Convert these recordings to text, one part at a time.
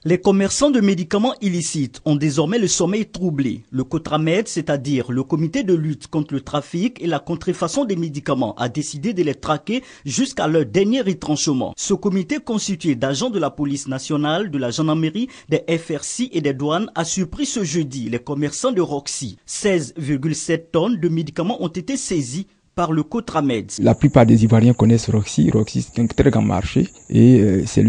Les commerçants de médicaments illicites ont désormais le sommeil troublé. Le COTRAMED, c'est-à-dire le comité de lutte contre le trafic et la contrefaçon des médicaments, a décidé de les traquer jusqu'à leur dernier retranchement. Ce comité, constitué d'agents de la police nationale, de la gendarmerie, des FRC et des douanes, a surpris ce jeudi les commerçants de Roxy. 16,7 tonnes de médicaments ont été saisis par le COTRAMED. La plupart des Ivoiriens connaissent Roxy. Roxy, c'est un très grand marché et c'est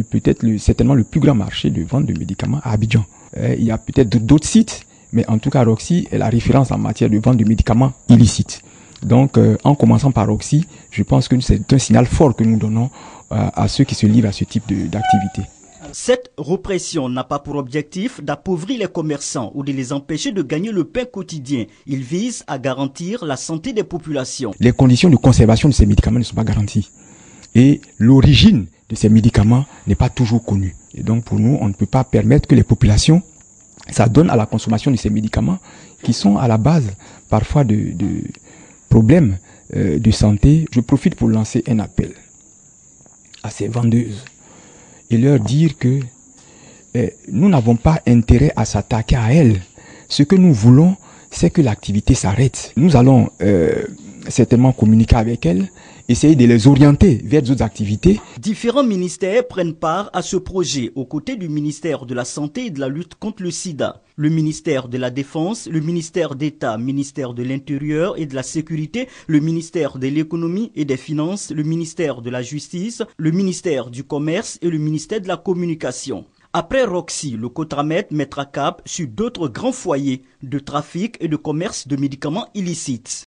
certainement le plus grand marché de vente de médicaments à Abidjan. Il y a peut-être d'autres sites, mais en tout cas Roxy est la référence en matière de vente de médicaments illicites. Donc en commençant par Roxy, je pense que c'est un signal fort que nous donnons à ceux qui se livrent à ce type d'activité. Cette répression n'a pas pour objectif d'appauvrir les commerçants ou de les empêcher de gagner le pain quotidien. Il vise à garantir la santé des populations. Les conditions de conservation de ces médicaments ne sont pas garanties. Et l'origine de ces médicaments n'est pas toujours connue. Et donc pour nous, on ne peut pas permettre que les populations s'adonnent à la consommation de ces médicaments qui sont à la base parfois de problèmes de santé. Je profite pour lancer un appel à ces vendeuses et leur dire que nous n'avons pas intérêt à s'attaquer à elles. Ce que nous voulons, c'est que l'activité s'arrête. Nous allons certainement communiquer avec elles, essayer de les orienter vers d'autres activités. Différents ministères prennent part à ce projet, aux côtés du ministère de la Santé et de la lutte contre le sida. Le ministère de la Défense, le ministère d'État, ministère de l'Intérieur et de la Sécurité, le ministère de l'Économie et des Finances, le ministère de la Justice, le ministère du Commerce et le ministère de la Communication. Après Roxy, le COTRAMED mettra cap sur d'autres grands foyers de trafic et de commerce de médicaments illicites.